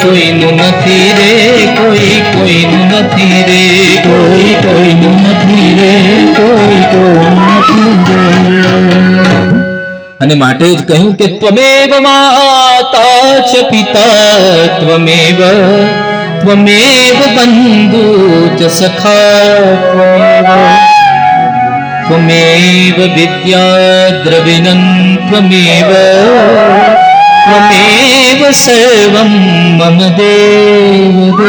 કોઈનું નથી રે, કોઈ કોઈનું નથી રે, કોઈ કોઈનું નથી રે, કોઈ કોઈનું નથી રે. અને માટે જ કહ્યું કે ત્વમેવ માતા ચ પિતા ત્વમેવ ત્વમેવ બંધુ ચ સખા ત્વમેવ વિદ્યા દ્રવિણં ત્વમેવ ત્વમેવ સર્વં મમ દેવ.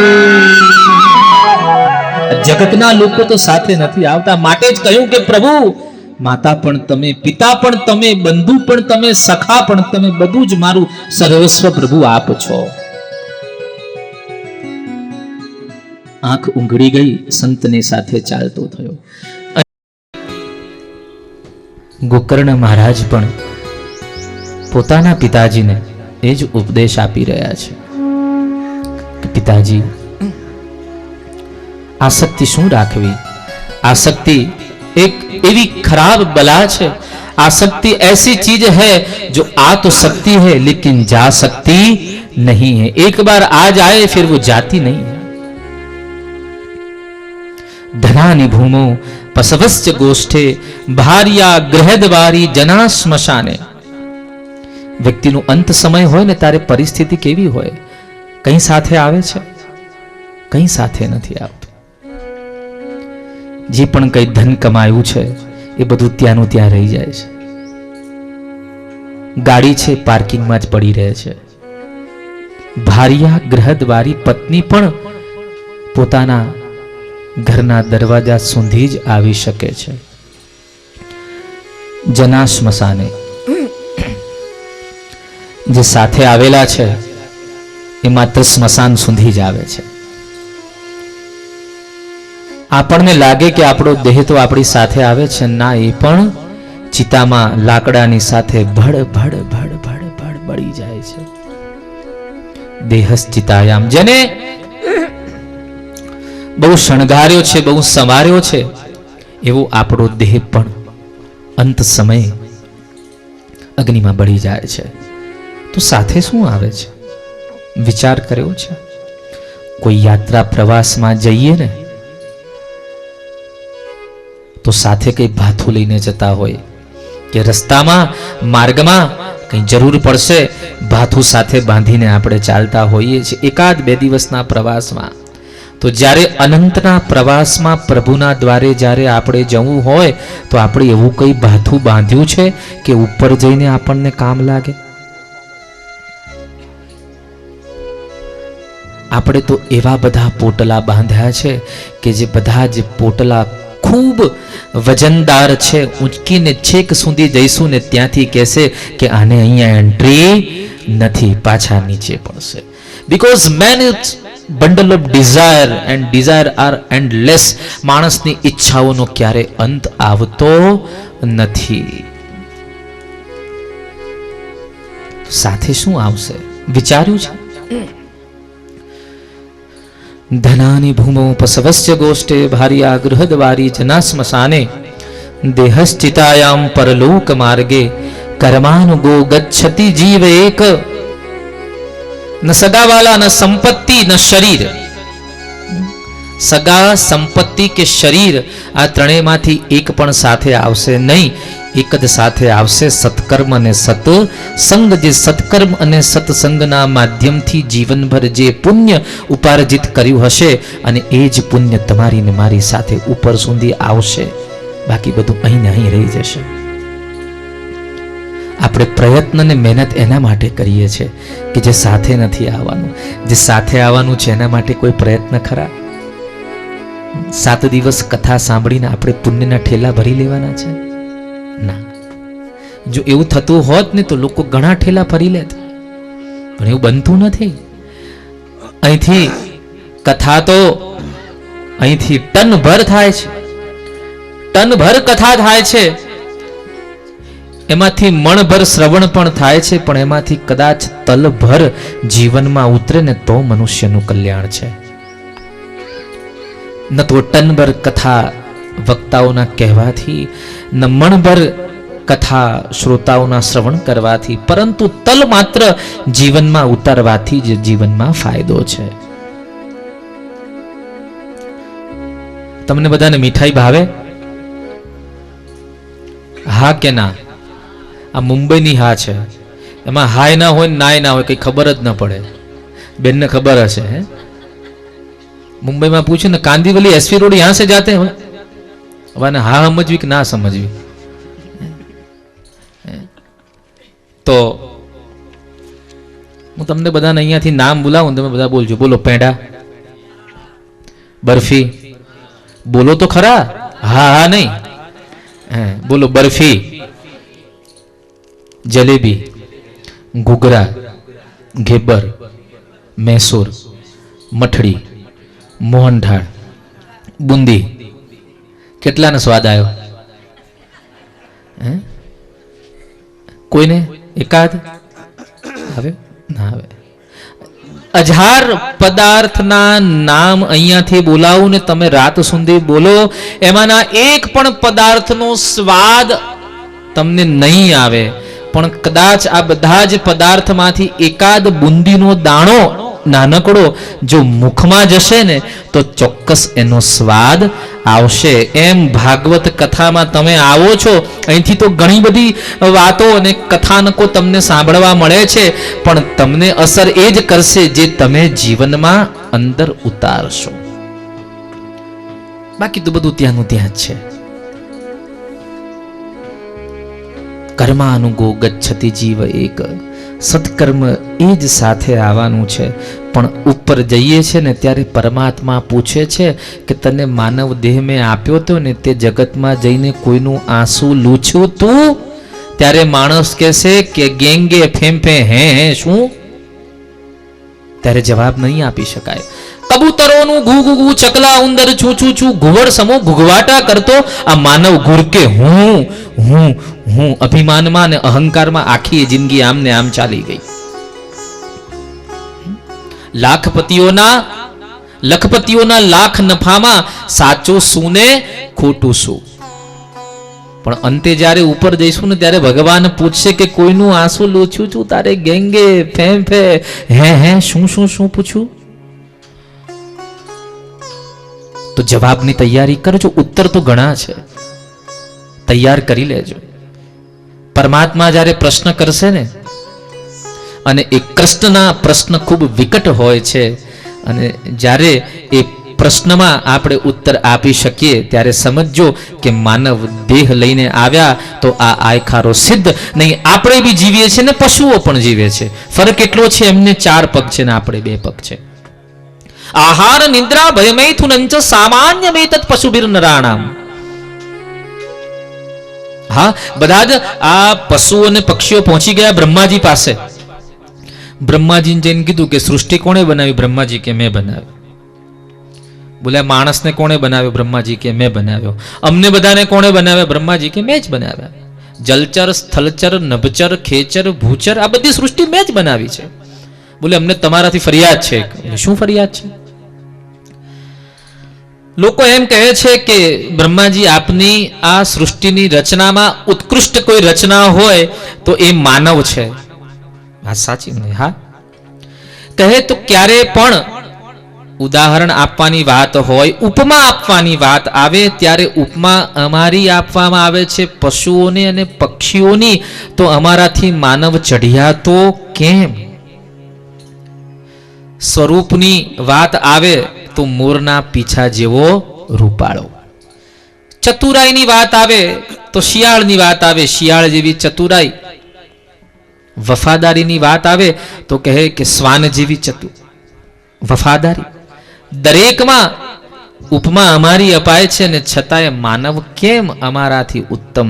જગતના લોકો તો સાથે નથી આવતા, માટે જ કહ્યું કે પ્રભુ માતા પણ તમે, પિતા પણ તમે, બંધુ પણ તમે, સખા પણ તમે, બધું જ મારું સર્વસ્વ પ્રભુ આપ છો. આંખ ઊંઘડી ગઈ, સંતની સાથે ચાલતો થયો. ગોકર્ણ મહારાજ પણ પોતાના પિતાજીને એ જ ઉપદેશ આપી રહ્યા છે કે પિતાજી, આસક્તિ શું રાખવી? આસક્તિ एक एवी खराब बला है. आसक्ति ऐसी चीज है जो आ तो सकती है लेकिन जा सकती नहीं है. एक बार आ जाए फिर वो जाती नहीं है. धनानि भूमो पसवश्च गोष्ठे भार्या गृहद्वारी जना स्मशाने. વ્યક્તિનો અંત સમય હોય ને તારે પરિસ્થિતિ કેવી હોય? કઈ સાથે આવે છે, કઈ સાથે નથી આવતું. જે પણ કઈ ધન કમાયું છે એ બધું ત્યાંનું ત્યાં રહી જાય છે. ગાડી છે પાર્કિંગમાં જ પડી રહે છે. ભાર્યા ગૃહદ્વારી પત્ની પણ પોતાના ઘરના દરવાજા સુધી જ આવી શકે છે. જના સ્મશાને, જે સાથે આવેલા છે એ માત્ર સ્મશાન સુધી જ આવે છે. આપણને લાગે કે આપણો દેહ તો આપણી સાથે આવે છે, ના, એ પણ ચિતામાં લાકડાની સાથે ભડ ભડ ભડ ભડ ભડ બળી જાય છે. દેહસ ચિતાયામ, જેને બહુ શણગાર્યો છે, બહુ સંવાર્યો છે, એવો આપણો દેહ પણ અંત સમયે અગ્નિમાં બળી જાય છે. તો સાથે શું આવે છે? વિચાર કર્યો છે? કોઈ યાત્રા પ્રવાસમાં જઈએ ને તો સાથે કઈ ભાથું લઈને જતા હોય કે રસ્તામાં માર્ગમાં કઈ જરૂર પડશે, ભાથું સાથે બાંધીને આપણે ચાલતા હોઈએ છીએ. એકાદ બે દિવસના પ્રવાસમાં તો જ્યારે અનંતના પ્રવાસમાં પ્રભુના દ્વારે જ્યારે આપણે જવું હોય તો આપણે એવું કઈ ભાથું બાંધ્યું છે કે ઉપર જઈને આપણને કામ લાગે? આપણે તો એવા બધા પોટલા બાંધ્યા છે કે જે બધા જ પોટલા ખૂબ વજનદાર છે. ઊંચકીને છેક સુધી જઈશું ને ત્યાંથી કહેશે કે આને અહીંયા એન્ટ્રી નથી, પાછા નીચે પડશે. Because man is bundle of desire and desire are endless. માણસની ઈચ્છાઓનો ક્યારે અંત આવતો નથી. સાથે શું આવશે વિચાર્યું છે? ધનાની ભૂમો પસવસ્ય ગોષ્ઠે ભાર્યા ગૃહદ્વારી જના સ્મશાને દેહશ્ચિતાયામ પરલોક માર્ગે કર્માનુગો ગચ્છતિ જીવ એક. ન સગાવાલા, ન સંપત્તિ, ન શરીર. સગા, સંપત્તિ કે શરીર, આ ત્રણેયમાંથી એક પણ સાથે આવશે નહીં. એક જ સાથે આવશે સત્કર્મ અને સત્સંગ. જે સત્કર્મ અને સત્સંગના માધ્યમથી જીવનભર જે પુણ્ય ઉપાર્જિત કર્યું હશે અને એ જ પુણ્ય તમારી ને મારી સાથે ઉપર સુધી આવશે. બાકી બધું અહીં ને અહીં રહી જશે. આપણે પ્રયત્ન ને મહેનત એના માટે કરીએ છીએ કે જે સાથે નથી આવવાનું. જે સાથે આવવાનું છે એના માટે કોઈ પ્રયત્ન ખરા? 7 દિવસ કથા સાંભળીને આપણે પુણ્યના ઠેલા ભરી લેવાના છે? ના. જો એવું થતું હોત ને તો લોકો ઘણા ઠેલા ફરી લેત, પણ એવું બનતું નથી. અહીંથી કથા તો અહીંથી ટન ભર થાય છે, ટન ભર કથા થાય છે. એમાંથી મણભર શ્રવણ પણ થાય છે, પણ એમાંથી કદાચ તલભર જીવનમાં ઉતરે ને તો મનુષ્યનું કલ્યાણ છે. ન તો ટનભર કથા વક્તાઓના કહેવાથી, ન મણભર કથા શ્રોતાઓના શ્રવણ કરવાથી, પરંતુ તલ માત્ર જીવનમાં ઉતારવાથી જ જીવનમાં ફાયદો છે. તમને બધાને મીઠાઈ ભાવે? હા કે ના? આ મુંબઈની હા છે, એમાં હાય ના હોય નાય ના હોય, કઈ ખબર જ ન પડે. બેનને ખબર હશે, હે? મુંબઈમાં પૂછ્યું ને, કાંદીવલી એસવી રોડ યહાં સે જાતે હો? હવે હા સમજવી કે ના સમજવી? તો હું તમને બધાને અહીંયાથી નામ બોલાવું, તમે બધા બોલજો. બોલો પેંડા, બરફી, બોલો તો ખરા. હા હા નહીં, બોલો બરફી, જલેબી, ઘૂઘરા, ઘેબર, મૈસૂર, મઠડી, મોહનથાળ, બુંદી. કેટલાનો સ્વાદ આવ્યો? કોઈને એકાદ હવે ના આવે? 1000 પદાર્થના નામ અહીંયાથી બોલાવું ને તમે રાત સુધી બોલો, એમાંના એક પણ પદાર્થનો સ્વાદ તમને નહીં આવે. પણ કદાચ આ બધા જ પદાર્થમાંથી એકાદ બુંદીનો દાણો નાનકડો જો મુખમાં જશે ને તો ચોક્કસ એનો સ્વાદ આવશે. એમ ભાગવત કથામાં તમે આવો છો, અહીંથી તો ઘણી બધી વાતો અને કથાનકો તમને સાંભળવા મળે છે, પણ તમને અસર એ જ કરશે જે તમે જીવનમાં અંદર ઉતારશો. બાકી તો બધું ત્યાંનું ત્યાં જ છે. કર્માનુગો ગચ્છતિ જીવ એક, સત્કર્મ એ જ સાથે આવવાનું છે. પણ ઉપર જઈએ છે ને ત્યારે પરમાત્મા પૂછે છે કે તને માનવ દેહ મેં આપ્યો તો ને તે જગતમાં જઈને કોઈનું આંસુ લૂછ્યું તું? ત્યારે માણસ કહેશે કે ગેંગે ફેંફે હે શું? ત્યારે જવાબ નહીં આપી શકાય. કબૂતરોનું ઘૂ ઘૂ ઘૂ, ચકલા ઉંદર છું છું છું, ઘુવડ સમો ઘુઘવાટા કરતો આ માનવ ઘુરકે હું હું હું અભિમાનમાં અને અહંકારમાં આખી જિંદગી આમને આમ ચાલી ગઈ. લખપતિઓના લાખ નફામાં સાચું શું ને ખોટું શું? પણ અંતે જ્યારે ઉપર જઈશું ને ત્યારે ભગવાન પૂછશે કે કોઈનું આંસુ લૂછ્યું છું? તારે ગેંગે ફેંફે હે શું શું શું પૂછ્યું? તો જવાબની તૈયારી કરજો. ઉત્તર તો ઘણા છે, તૈયાર કરી લેજો. પરમાત્મા જ્યારે પ્રશ્ન કરશે ને, અને એ કૃષ્ણના પ્રશ્ન ખૂબ વિકટ હોય છે, અને જ્યારે એ પ્રશ્નમાં આપણે ઉત્તર આપી શકીએ ત્યારે સમજો કે માનવ દેહ લઈને આવ્યા તો આ આયખારો સિદ્ધ નહીં. આપણે બી જીવીએ છીએ ને પશુઓ પણ જીવે છે. ફરક એટલો છે, એમને 4 પગ છે ને આપણે 2 પગ છે. આહાર નિદ્રા ભયમૈથુનંચ સામાન્યમેતત પશુભિર નરાણામ. હા, બધા જ આ પશુઓ અને પક્ષીઓ પહોંચી ગયા બ્રહ્માજી પાસે. બ્રહ્માજીને જઈને કીધું કે સૃષ્ટિ કોણે બનાવી? બ્રહ્માજી કે મેં બનાવી. બોલ્યા માણસને કોણે બનાવ્યો? બ્રહ્માજી કે મેં બનાવ્યો. અમને બધાને કોણે બનાવ્યા? બ્રહ્માજી કે મેં જ બનાવ્યા. જલચર, સ્થલચર, નભચર, ખેચર, ભૂચર, આ બધી સૃષ્ટિ મેં જ બનાવી છે. બોલે અમને તમારાથી ફરિયાદ છે. શું ફરિયાદ છે? લોકો એમ કહે છે કે બ્રહ્માજી આપની આ સૃષ્ટિની રચનામાં ઉત્કૃષ્ટ કોઈ રચના હોય તો એ માનવ છે. આ સાચી નહીં? હા, કહે તો ક્યારે પણ ઉદાહરણ આપવાની વાત હોય, ઉપમા આપવાની વાત આવે ત્યારે ઉપમા અમારી આપવામાં આવે છે પશુઓની અને પક્ષીઓની, તો અમારાથી માનવ ચઢિયા તો કેમ? સ્વરૂપની વાત આવે તો મોરના પીછા જેવો રૂપાળો. ચતુરાઈની વાત આવે તો શિયાળની વાત આવે, શિયાળ જેવી ચતુરાઈ. વફાદારીની વાત આવે તો કહે કે શ્વાન જેવી વફાદારી. દરેકમાં ઉપમા અમારી અપાય છે ને છતાંય માનવ કેમ અમારાથી ઉત્તમ?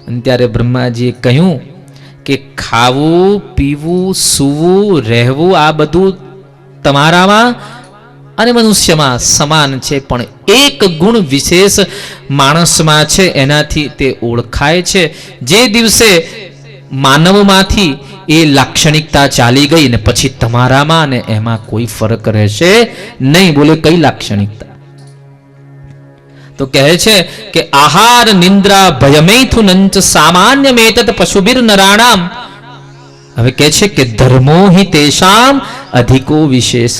અને ત્યારે બ્રહ્માજીએ કહ્યું કે ખાવું, પીવું, સૂવું, રહેવું આ બધું તમારામાં અને મનુષ્યમાં સમાન છે, પણ એક ગુણ વિશેષ માણસમાં છે, એનાથી તે ઓળખાય છે. જે દિવસે માનવમાંથી એ લાક્ષણિકતા ચાલી ગઈ ને પછી તમારામાં અને એમાં કોઈ ફરક રહેશે નહીં. બોલે કઈ લાક્ષણિકતા? તો કહે છે કે આહાર નિંદ્રા ભયમૈથુનંચ સામાન્યમેતત પશુબિર નરાણામ. હવે કહે છે કે ધર્મો હિ તેષામ અધિકો વિશેષ.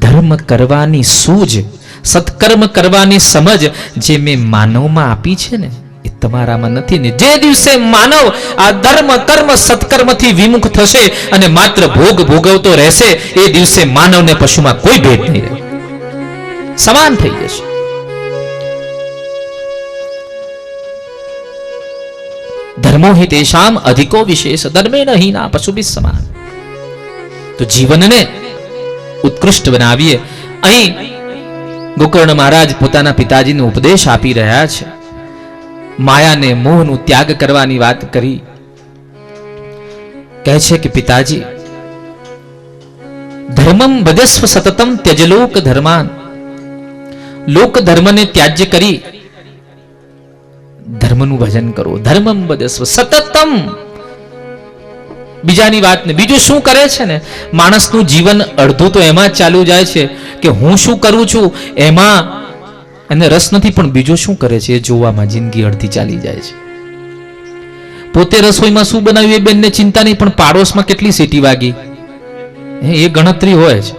ધર્મ કરવાની સૂઝ, સત્કર્મ કરવાની સમજ જે મેં માનવમાં આપી છે ને એ તમારામાં નથી ને. જે દિવસે માનવ આ ધર્મ કર્મ સત્કર્મથી વિમુખ થશે અને માત્ર ભોગ ભોગવતો રહેશે, એ દિવસે માનવ ને પશુમાં કોઈ ભેદ નહીં રહે, સમાન થઈ જશે. ધર્મો હિ તેષામ અધિકો વિશેષ ધર્મેણ હીના પશુભિઃ સમાન. તો જીવનને ઉત્કૃષ્ટ બનાવીએ. અહીં ગોકર્ણ મહારાજ પોતાના પિતાજીને ઉપદેશ આપી રહ્યા છે. માયાને મોહનું ત્યાગ કરવાની વાત કરી. કહે છે કે પિતાજી, ધર્મમ ભજસ્વ સતતમ ત્યજલોક ધર્માન. લોક ધર્મને ત્યાજ્ય કરી ધર્મનું ભજન કરો. ધર્મમ ભજસ્વ સતતમ. બીજાની વાત ને બીજું શું કરે છે ને, માણસનું જીવન અડધું તો એમાં જ ચાલ્યું જાય છે કે હું શું કરું છું એમાં એને રસ નથી, પણ બીજું શું કરે છે એ જોવામાં જિંદગી અડધી ચાલી જાય છે. પોતે રસોઈમાં શું બનાવ્યું એ બેનને ચિંતા નહીં, પણ પાડોશમાં કેટલી સીટી વાગી એ ગણતરી હોય છે.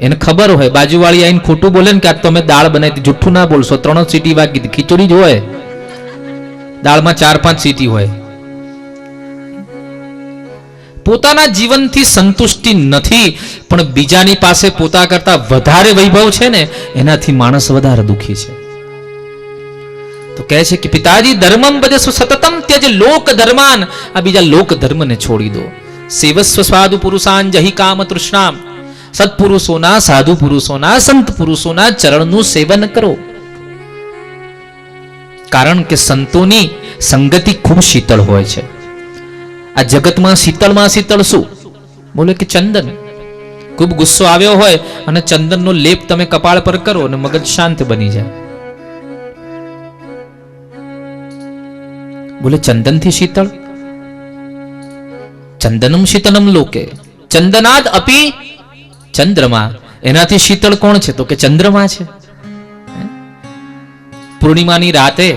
એને ખબર હોય બાજુવાળી આઈને ખોટું બોલે ને કે આ તમે દાળ બનાવી, જુઠ્ઠું ના બોલશો, 3 સીટી વાગી હતી. ખીચડી જ હોય, દાળમાં 4-5 સીટી હોય. પોતાના જીવનથી સંતુષ્ટિ નથી, પણ બીજાની પાસે પોતા કરતા વધારે વૈભવ છે ને એનાથી માણસ વધારે દુખી છે. તો કહે છે કે પિતાજી, ધર્મમ ભજસ્વ સતતમ ત્યજ લોક ધર્માન. આ બીજા લોક ધર્મને છોડી દો. સેવસ્વ સાધુ પુરુષાન જહિ કામ તૃષ્ણામ. સત્પુરુષોના, સાધુ પુરુષોના, સંત પુરુષોના ચરણનું સેવન કરો. કારણ કે સંતોની સંગતિ ખૂબ શીતળ હોય છે. આ જગતમાં શીતળમાં શીતળ શું બોલે કે ચંદન. ખૂબ ગુસ્સો આવ્યો હોય અને ચંદનનો લેપ તમે કપાળ પર કરો અને મગજ શાંત બની જાય. બોલે ચંદનથી શીતળ. ચંદનમ શીતલમ લોકે ચંદનાદ અપી ચંદ્રમા. એનાથી શીતળ કોણ છે તો કે ચંદ્રમા છે. પૂર્ણિમાની રાતે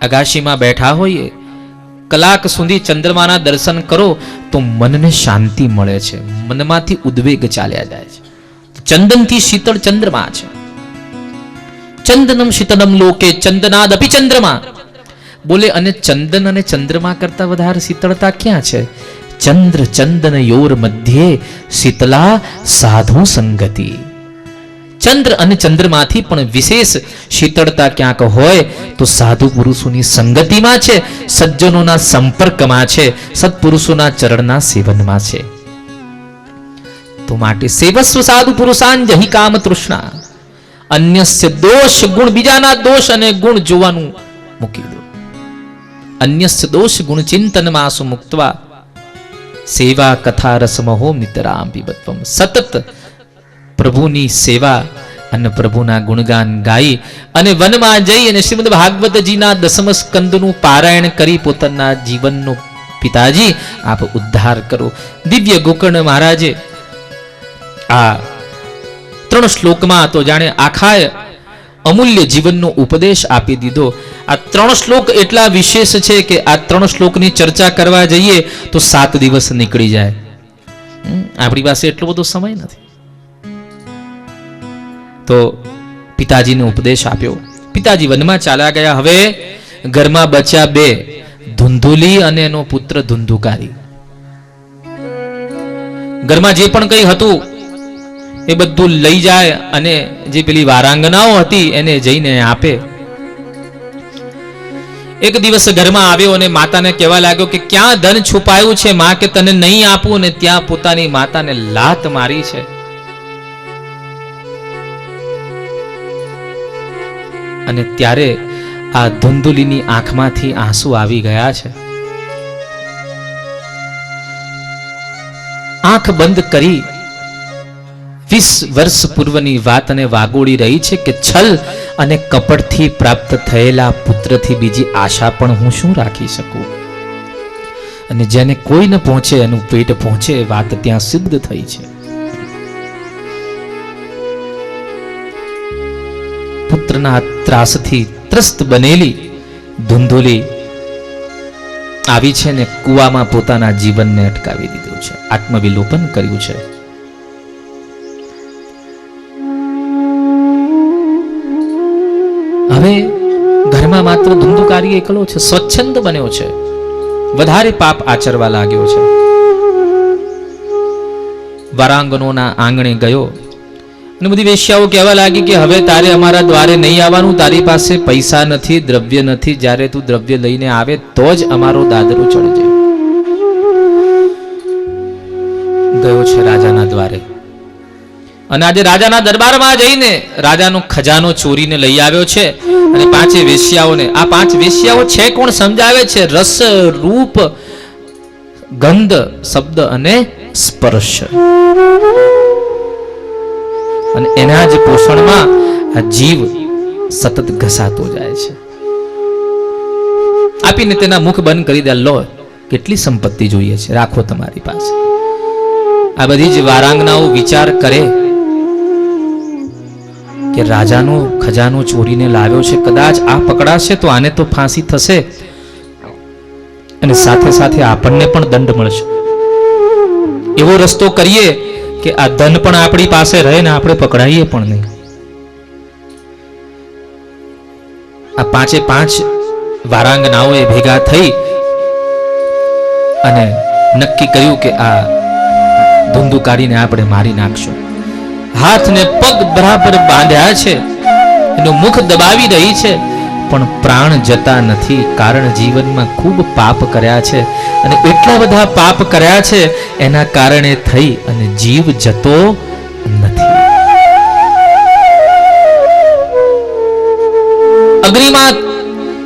અગાશીમાં બેઠા હોઈએ, કલાક સુધી ચંદ્રમાના દર્શન કરો તો મનને શાંતિ મળે છે, મનમાંથી ઉદ્વેગ ચાલ્યા જાય છે. ચંદનથી શીતળ ચંદ્રમા છે. ચંદનમ શીતલમ લોકે ચંદનાદ અપી ચંદ્રમા. બોલે અને ચંદન અને ચંદ્રમા કરતા વધારે શીતળતા ક્યાં છે? ચંદ્ર ચંદન યોર મધ્યે શીતલા સાધુ સંગતિ. ચંદ્ર અને ચંદ્રમાંથી પણ વિશેષ શીતળતા ક્યાંક હોય તો સાધુ પુરુષોની સંગતિમાં છે, સજ્જનોના સંપર્કમાં છે, સત્પુરુષોના ચરણના સેવનમાં છે. તો માટે સેવસ્વ સાધુ પુરુષાન જહિ કામ તૃષ્ણા. અન્યસ્ય દોષ ગુણ, બીજાના દોષ અને ગુણ જોવાનું મૂકી દો. અન્યસ્ય દોષ ગુણ ચિંતન માસુ મુક્તવા સેવા કથા રસમહો નિતરામ પીબત્વમ. સતત પ્રભુની સેવા અને પ્રભુના ગુણગાન ગાઈ અને વનમાં જઈ અને શ્રીમદ ભાગવતજીના 10મ સ્કંદનું પારાયણ કરી પોતાના જીવનનો પિતાજી આપ ઉદ્ધાર કરો. દિવ્ય ગોકર્ણ મહારાજે આ 3 શ્લોકમાં તો જાણે આખા અમૂલ્ય જીવનનો ઉપદેશ આપી દીધો. આ 3 શ્લોક એટલા વિશેષ છે કે આ 3 શ્લોકની ચર્ચા કરવા જઈએ તો 7 દિવસ નીકળી જાય. આપણી પાસે એટલો બધો સમય નથી. તો પિતાજીને ઉપદેશ આપ્યો. પિતાજી વનમાં ચાલ્યા ગયા. હવે ઘરમાં બચ્યા 2, ધુંધુલી અને એનો પુત્ર ધુંધુકારી. ઘરમાં જે પણ કંઈ હતું એ બધું લઈ જાય અને જે પેલી વારાંગનાઓ હતી એને જઈને આપે. એક દિવસ ઘરમાં આવ્યો અને માતાને કહેવા લાગ્યો કે ક્યાં ધન છુપાયું છે માં, કે તને નહીં આપું, અને ત્યાં પોતાની માતાને લાત મારી છે. અને ત્યારે આ ધુંધુલીની આંખમાંથી આંસુ આવી ગયા છે. આંખ બંધ કરી 20 વર્ષ પૂર્વની વાતને વાગોળી રહી છે કે છલ અને કપટથી પ્રાપ્ત થયેલા પુત્રથી બીજી આશા પણ હું શું રાખી શકું? અને જેને કોઈ ન પહોંચે એનું પેટ પહોંચે, વાત ત્યાં સિદ્ધ થઈ છે. પુત્રના ત્રાસથી ત્રસ્ત બનેલી ધુંધુલી આવી છે ને કુવામાં પોતાના જીવનને અટકાવી દીધું છે, આત્મવિલોપન કર્યું છે. હવે ઘરમાં માત્ર ધુંધુકારી એકલો છે, સ્વચ્છંદ બન્યો છે, વધારે પાપ આચરવા લાગ્યો છે. વારાંગણોના આંગણે ગયો અને બધી વેશ્યાઓ કહેવા લાગી કે હવે તારે અમારા દ્વારે નહીં આવવાનું, તારી પાસે પૈસા નથી, દ્રવ્ય નથી, જ્યારે તું દ્રવ્ય લઈને આવે તો જ અમારો દાદરો ચડજે. ગયો છે રાજાના દ્વારે અને આજે રાજાના દરબારમાં જઈને રાજાનો ખજાનો ચોરીને લઈ આવ્યો છે અને પાંચે વેશ્યાઓને, આ પાંચ વેશ્યાઓ છે કોણ સમજાવે છે? રસ, રૂપ, ગંધ, શબ્દ અને સ્પર્શ. અને એના જ પોષણમાં આ જીવ સતત ઘસાતો જાય છે. આપીને તેના મુખ બંધ કરી દે, લો કેટલી સંપત્તિ જોઈએ છે, રાખો તમારી પાસે. આ બધી જ વારાંગનાઓ વિચાર કરે કે રાજાનો ખજાનો ચોરીને લાવ્યો છે, કદાચ આ પકડાશે તો આને તો ફાંસી થશે અને સાથે સાથે આપણને પણ દંડ મળશે. એવો રસ્તો કરીએ કે આ ધન પણ આપણી પાસે રહે ને આપણે પકડાઈએ પણ નહીં. આ પાંચે પાંચ વારાંગનાઓએ ભેગા થઈ અને નક્કી કર્યું કે આ ધુંધુકારીને આપણે મારી નાખશું. હાથ ને પગ બરાબર બાંધ્યા છે, એનું મુખ દબાવી રહી છે, પણ પ્રાણ જતા નથી, કારણ જીવનમાં ખૂબ પાપ કર્યા છે અને એટલા બધા પાપ કર્યા છે એના કારણે થઈ અને જીવ જતો નથી. અગ્નિમાં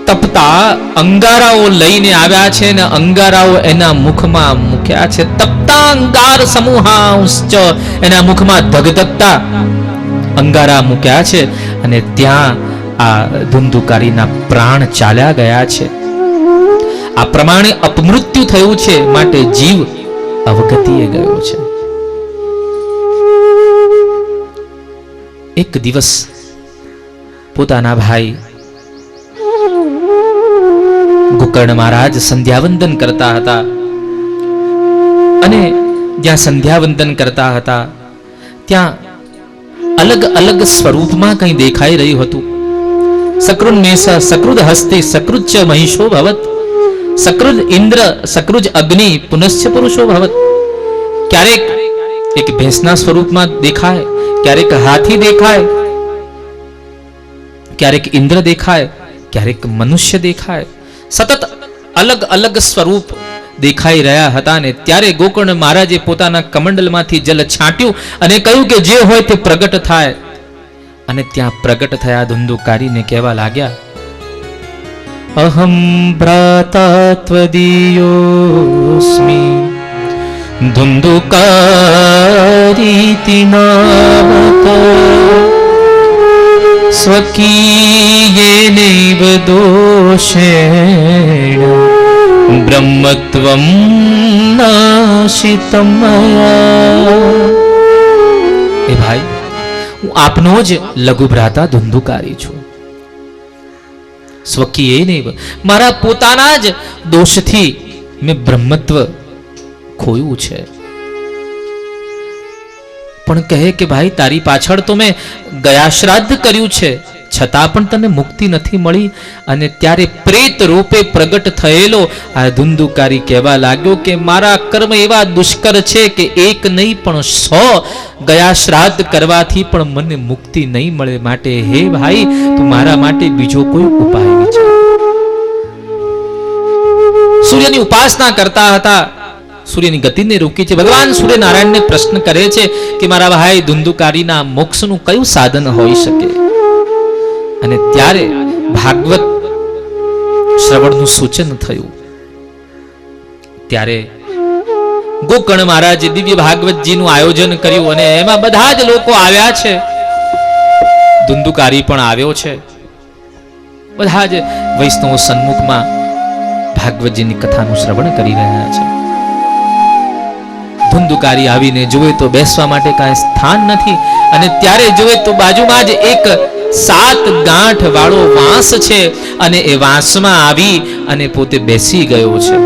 તપતા અંગારાઓ લઈને આવ્યા છે અને અંગારાઓ એના મુખમાં મૂક્યા છે. તપતા અંગાર સમૂહાંશ્ચ, એના મુખમાં ધગધગતા અંગારા મૂક્યા છે અને ત્યાં આ ધુંધુકારીના પ્રાણ ચાલ્યા ગયા છે. આ પ્રમાણે અપમૃત્યુ થયું છે, માટે જીવ અવગતિએ ગયો છે. એક દિવસ પોતાના ભાઈ ગોકર્ણ મહારાજ સંધ્યાવંદન કરતા હતા અને જ્યાં સંધ્યાવંદન કરતા હતા ત્યાં અલગ અલગ સ્વરૂપમાં કંઈ દેખાઈ રહ્યું હતું. સકૃદ મેષ, સકૃદ હસ્તે, સકૃદ ચ મહિષો ભવત, સકૃદ ઇન્દ્ર, સકૃદ અગ્નિ, પુનશ્ચ પુરુષો ભવત. ક્યારેક એક ભેંસના સ્વરૂપમાં દેખાય, ક્યારેક હાથી દેખાય, ક્યારેક ઇન્દ્ર દેખાય, ક્યારેક મનુષ્ય દેખાય. સતત અલગ અલગ સ્વરૂપ દેખાઈ રહ્યા હતા ને ત્યારે ગોકર્ણ મહારાજે પોતાના કમંડલમાંથી જલ છાંટ્યું અને કહ્યું કે જે હોય તે પ્રગટ થાય. અને ત્યાં પ્રગટ થયા ધુંધુકારીને કહેવા લાગ્યા, અહમ ભ્રાતા ત્વદીયોસ્મિ ધુંધુકારીતિ નામત સ્વકીયેનૈવ દોષેણ બ્રહ્મત્વં નાશિતમ મયા. એ ભાઈ, હું આપનો જ લઘુ ભ્રાતા ધુંધુકારી છું. સ્વકીયેનૈવ, મારા પોતાના જ દોષથી મેં બ્રહ્મત્વ ખોયું છે. પણ કહે કે ભાઈ, તારી પાછળ તો મેં ગયા શ્રાદ્ધ કર્યું છે, છતાં પણ તને મુક્તિ નથી મળી. અને ત્યારે પ્રેત રૂપે પ્રગટ થયેલો આ ધુંધુકારી કહેવા લાગ્યો કે મારા કર્મ એવા દુષ્કર છે કે એક નહીં પણ 100 ગયા શ્રાદ્ધ કરવાથી પણ મને મુક્તિ નહીં મળે. માટે હે ભાઈ, તું મારા માટે બીજો કોઈ ઉપાય વિચાર. સૂર્યની ઉપાસના કરતા હતા, સૂર્યની ગતિને રોકી છે. ભગવાન સૂર્યનારાયણને પ્રશ્ન કરે છે કે મારા ભાઈ ધુંધુકારીના મોક્ષનું કયું સાધન હોઈ શકે? અને ત્યારે ભાગવત શ્રવણનું સૂચન થયું. ત્યારે ગોકર્ણ મહારાજે દિવ્ય ભાગવતજીનું આયોજન કર્યું અને એમાં બધા જ લોકો આવ્યા છે. ધુંધુકારી પણ આવ્યો છે. બધા જ વૈષ્ણવો સન્મુખમાં ભાગવતજીની કથાનું શ્રવણ કરી રહ્યા છે. ધુંધુકારી આવીને જોવે તો બેસવા માટે કાંઈ સ્થાન નથી અને ત્યારે જોવે તો બાજુમાં જ એક 7 ગાંઠ વાળો વાંસ છે અને એ વાંસમાં આવી અને પોતે બેસી ગયો છે.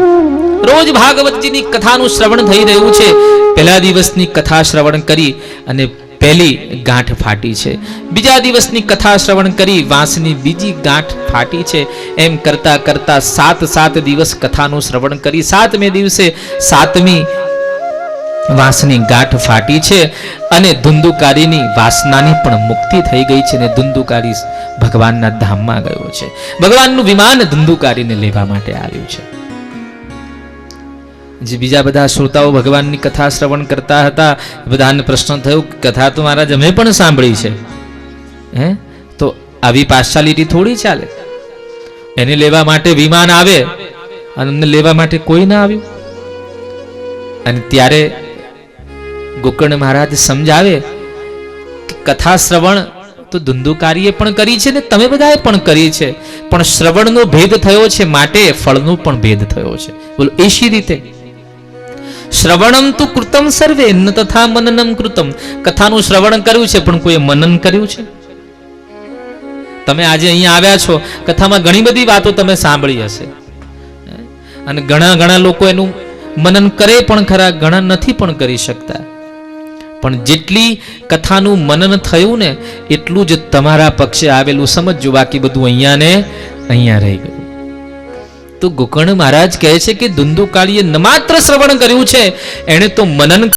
રોજ ભાગવતજીની કથાનું શ્રવણ થઈ રહ્યું છે. પહેલા દિવસની કથા શ્રવણ કરી અને પહેલી ગાંઠ ફાટી છે. બીજા દિવસની કથા શ્રવણ કરી વાંસની બીજી ગાંઠ ફાટી છે. એમ કરતા કરતા 7 દિવસ કથાનું શ્રવણ કરી 7મે દિવસે 7મી વાંસની ગાંઠ ફાટી છે અને ધુંધુકારીની વાસનાની પણ મુક્તિ થઈ ગઈ છે અને ધુંધુકારી ભગવાનના ધામમાં ગયો છે. ભગવાનનું વિમાન ધુંધુકારીને લેવા માટે આવ્યું છે. જે બીજા બધા શ્રોતાઓ ભગવાનની કથા શ્રવણ કરતા હતા, બધાને પ્રશ્ન થયો, કથા તો મહારાજ અમે પણ સાંભળી છે, તો આવી પાર્શાલિટી થોડી ચાલે. એને લેવા માટે વિમાન આવે અને અમને લેવા માટે કોઈ ના આવ્યું. અને ત્યારે ગોકર્ણ મહારાજ સમજાવે કે કથા શ્રવણ તો ધુંધુકારીએ પણ કરી છે ને તમે બધાએ પણ કરી છે, પણ શ્રવણનો ભેદ થયો છે માટે ફળનો પણ ભેદ થયો છે. બોલો એ શી રીતે? શ્રવણમ તો કૃતમ સર્વે ન તથા મનનમ કૃતમ. કથાનું શ્રવણ કર્યું છે પણ કોઈ મનન કર્યું છે? તમે આજે અહીંયા આવ્યા છો, કથામાં ઘણી બધી વાતો તમે સાંભળી હશે અને ઘણા લોકો એનું મનન કરે પણ ખરા, ઘણા નથી પણ કરી શકતા. પણ જેટલી કથાનું મનન થયું ને એટલું જ તમારા પક્ષે આવેલું સમજજો, બાકી બધું અહીંયા ને અહીંયા રહી ગયું. તો ગોકર્ણ મહારાજ કહે છે કે ધુંધુકારીએ ન માત્ર શ્રવણ કર્યું છે, એણે તો મનન